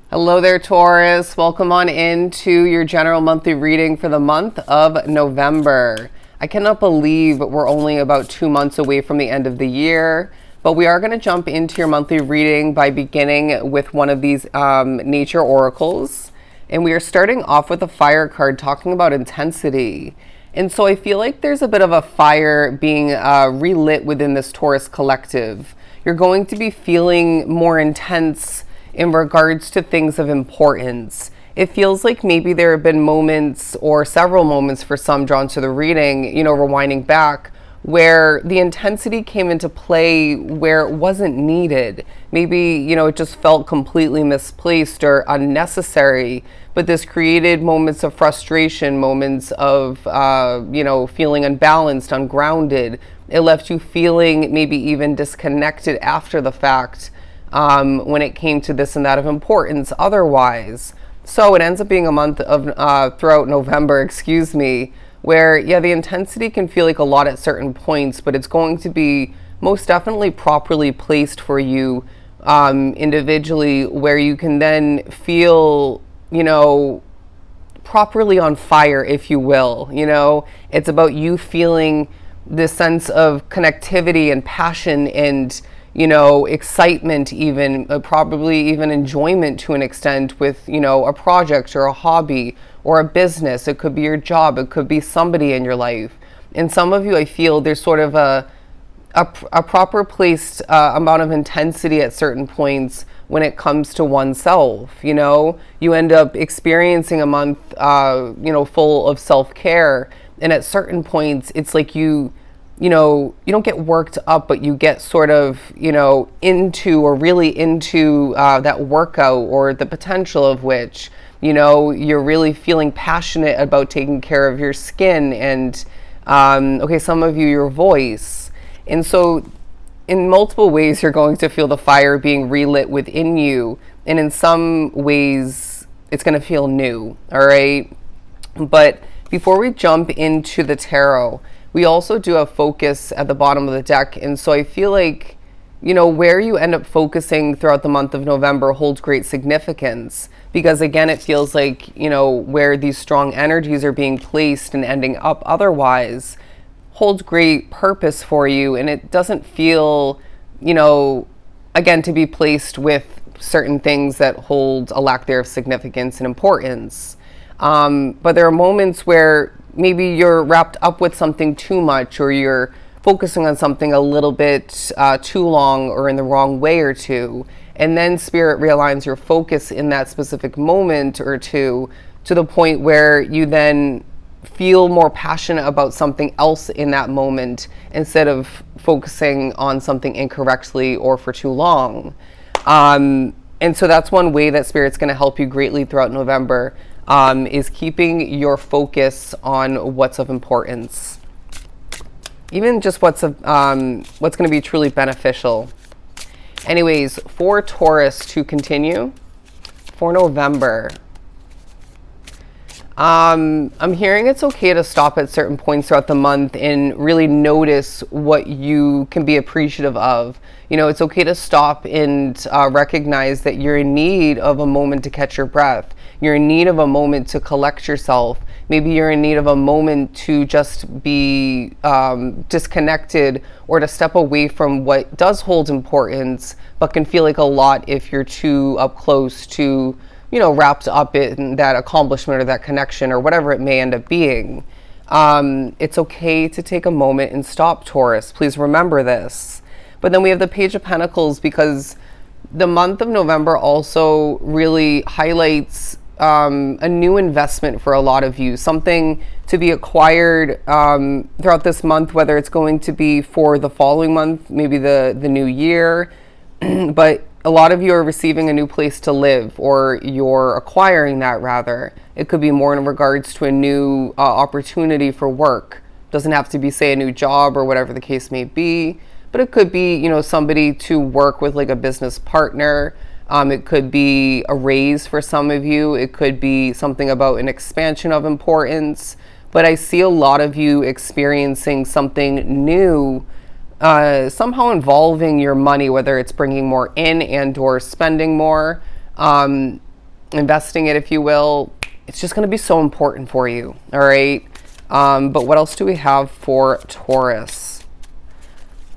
Hello there, Taurus. Welcome on into your general monthly reading for the month of November. I cannot believe we're only about 2 months away from the end of the year, but we are going to jump into your monthly reading by beginning with one of these nature oracles. And we are starting off with a fire card talking about intensity. And so I feel like there's a bit of a fire being relit within this Taurus collective. You're going to be feeling more intense in regards to things of importance. It feels like maybe there have been moments or several moments for some drawn to the reading, rewinding back, where the intensity came into play where it wasn't needed. Maybe, it just felt completely misplaced or unnecessary, but this created moments of frustration, moments of, feeling unbalanced, ungrounded. It left you feeling maybe even disconnected after the fact. When it came to this and that of importance otherwise. So it ends up being a month of throughout November, where the intensity can feel like a lot at certain points, but it's going to be most definitely properly placed for you individually, where you can then feel properly on fire, if you will. It's about you feeling this sense of connectivity and passion and excitement, even probably even enjoyment to an extent with, a project or a hobby or a business. It could be your job. It could be somebody in your life. And some of you, I feel there's sort of a proper placed amount of intensity at certain points when it comes to oneself. You end up experiencing a month, full of self-care. And at certain points, it's like you don't get worked up, but you get sort of, into or really into that workout or the potential of which, you're really feeling passionate about taking care of your skin and, some of you, your voice. And so in multiple ways, you're going to feel the fire being relit within you. And in some ways, it's going to feel new. All right. But before we jump into the tarot, we also do have focus at the bottom of the deck. And so I feel like, where you end up focusing throughout the month of November holds great significance. Because again, it feels like, where these strong energies are being placed and ending up otherwise holds great purpose for you. And it doesn't feel, again, to be placed with certain things that hold a lack thereof significance and importance. But there are moments where maybe you're wrapped up with something too much, or you're focusing on something a little bit too long or in the wrong way or two. And then Spirit realigns your focus in that specific moment or two to the point where you then feel more passionate about something else in that moment instead of focusing on something incorrectly or for too long. And so that's one way that Spirit's going to help you greatly throughout November. Is keeping your focus on what's of importance, even just what's going to be truly beneficial. Anyways, for Taurus to continue for November, I'm hearing it's okay to stop at certain points throughout the month and really notice what you can be appreciative of. It's okay to stop and recognize that you're in need of a moment to catch your breath. You're in need of a moment to collect yourself. Maybe you're in need of a moment to just be disconnected or to step away from what does hold importance, but can feel like a lot if you're too up close to, wrapped up in that accomplishment or that connection or whatever it may end up being. It's okay to take a moment and stop, Taurus. Please remember this. But then we have the Page of Pentacles, because the month of November also really highlights a new investment for a lot of you, something to be acquired throughout this month, whether it's going to be for the following month, maybe the new year, but a lot of you are receiving a new place to live, or you're acquiring that rather. It could be more in regards to a new opportunity for work. Doesn't have to be, say, a new job or whatever the case may be, but it could be, somebody to work with, like a business partner. It could be a raise for some of you. It could be something about an expansion of importance. But I see a lot of you experiencing something new, somehow involving your money, whether it's bringing more in and or spending more. investing it, if you will, it's just going to be so important for you. All right. But what else do we have for Taurus?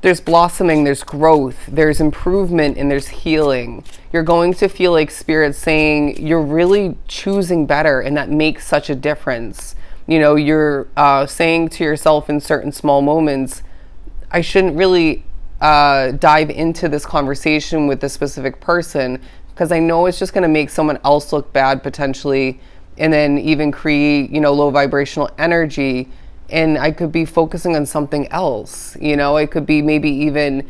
There's blossoming, there's growth, there's improvement, and there's healing. You're going to feel like Spirit saying you're really choosing better, and that makes such a difference. You know, you're saying to yourself in certain small moments, I shouldn't really dive into this conversation with this specific person because I know it's just going to make someone else look bad potentially, and then even create, you know, low vibrational energy. And I could be focusing on something else. You know, I could be maybe even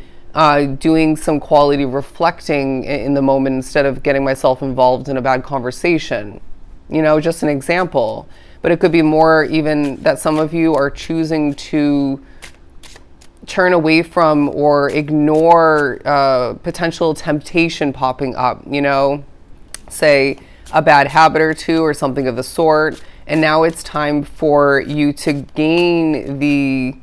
doing some quality reflecting in the moment instead of getting myself involved in a bad conversation. You know, just an example. But it could be more even that some of you are choosing to turn away from or ignore potential temptation popping up, you know, say a bad habit or two or something of the sort. And now it's time for you to gain the,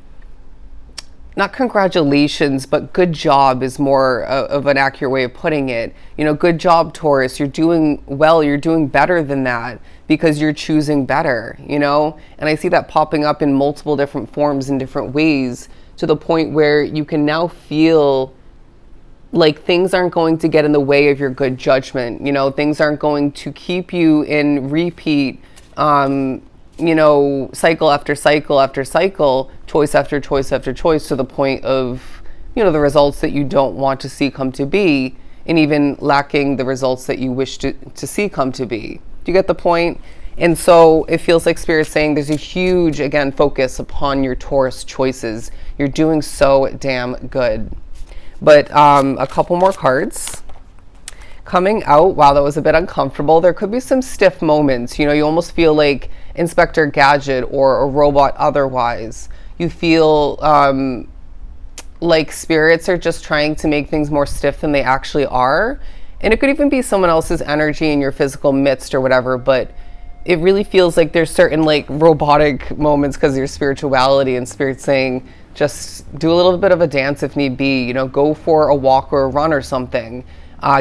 not congratulations, but good job is more of an accurate way of putting it. You know, good job, Taurus. You're doing well. You're doing better than that because you're choosing better, you know? And I see that popping up in multiple different forms in different ways to the point where you can now feel like things aren't going to get in the way of your good judgment. You know, things aren't going to keep you in repeat, you know, cycle after cycle after cycle, choice after choice after choice, to the point of, you know, the results that you don't want to see come to be, and even lacking the results that you wish to see come to be. Do you get the point? And so it feels like Spirit's saying there's a huge, again, focus upon your Taurus choices. You're doing so damn good. But a couple more cards. Coming out, wow, that was a bit uncomfortable. There could be some stiff moments. You know, you almost feel like Inspector Gadget or a robot otherwise. You feel like spirits are just trying to make things more stiff than they actually are. And it could even be someone else's energy in your physical midst or whatever, but it really feels like there's certain like robotic moments because of your spirituality, and Spirit saying, just do a little bit of a dance if need be, you know, go for a walk or a run or something.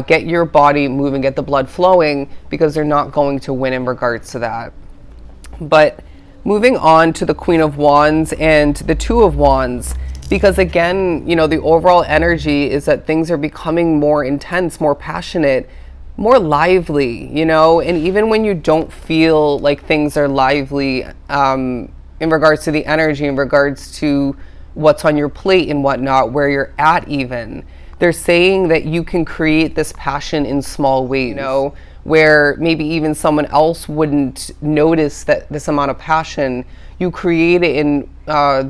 Get your body moving, get the blood flowing, because they're not going to win in regards to that. But moving on to the Queen of Wands and the Two of Wands, because again, you know, the overall energy is that things are becoming more intense, more passionate, more lively, you know, and even when you don't feel like things are lively in regards to the energy, in regards to what's on your plate and whatnot, where you're at even, they're saying that you can create this passion in small ways, you know, where maybe even someone else wouldn't notice that this amount of passion, you create it in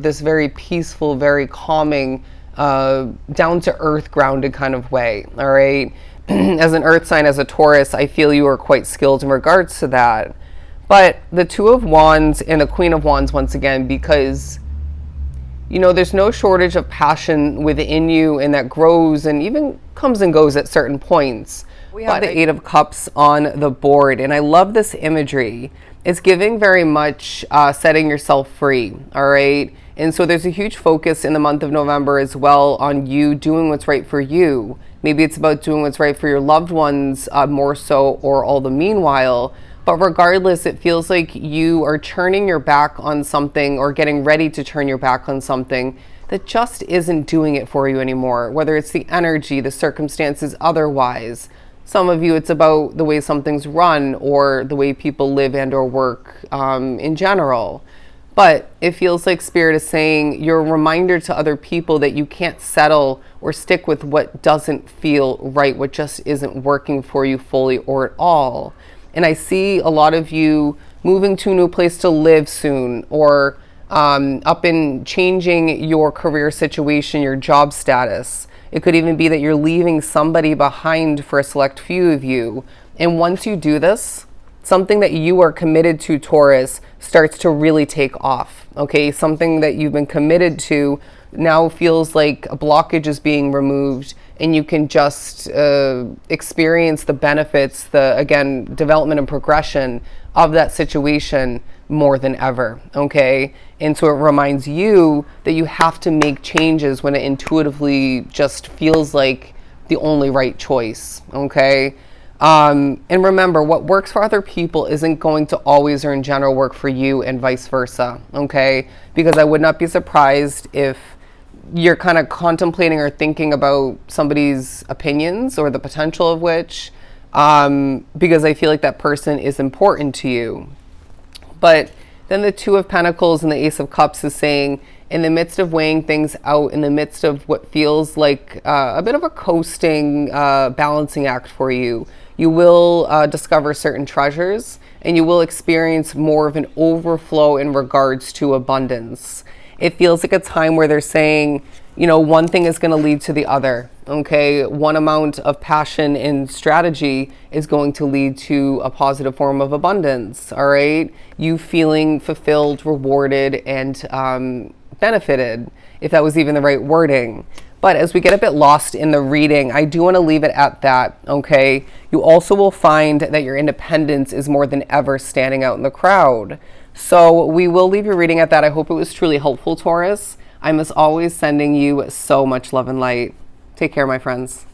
this very peaceful, very calming, down to earth, grounded kind of way. All right. As an earth sign, as a Taurus, I feel you are quite skilled in regards to that. But the Two of Wands and the Queen of Wands, once again, because, you know, there's no shortage of passion within you, and that grows and even comes and goes at certain points. We have the Eight of Cups on the board, and I love this imagery. It's giving very much setting yourself free, all right? And so there's a huge focus in the month of November as well on you doing what's right for you. Maybe it's about doing what's right for your loved ones more so, or all the meanwhile. But regardless, it feels like you are turning your back on something, or getting ready to turn your back on something that just isn't doing it for you anymore, whether it's the energy, the circumstances, otherwise. Some of you, it's about the way something's run or the way people live and or work in general. But it feels like Spirit is saying you're a reminder to other people that you can't settle or stick with what doesn't feel right, what just isn't working for you fully or at all. And I see a lot of you moving to a new place to live soon, or up in changing your career situation, your job status. It could even be that you're leaving somebody behind for a select few of you. And once you do this, something that you are committed to, Taurus, starts to really take off. Okay, something that you've been committed to now feels like a blockage is being removed, and you can just experience the benefits, the, again, development and progression of that situation more than ever. Okay, and so it reminds you that you have to make changes when it intuitively just feels like the only right choice. Okay. And remember, what works for other people isn't going to always or in general work for you, and vice versa, okay? Because I would not be surprised if you're kind of contemplating or thinking about somebody's opinions or the potential of which, because I feel like that person is important to you. But then the Two of Pentacles and the Ace of Cups is saying, in the midst of weighing things out, in the midst of what feels like a bit of a coasting balancing act for you, you will discover certain treasures, and you will experience more of an overflow in regards to abundance. It feels like a time where they're saying, you know, one thing is going to lead to the other. Okay, one amount of passion and strategy is going to lead to a positive form of abundance. All right, you feeling fulfilled, rewarded, and benefited, if that was even the right wording. But as we get a bit lost in the reading, I do want to leave it at that, okay? You also will find that your independence is more than ever standing out in the crowd. So we will leave your reading at that. I hope it was truly helpful, Taurus. I'm as always sending you so much love and light. Take care, my friends.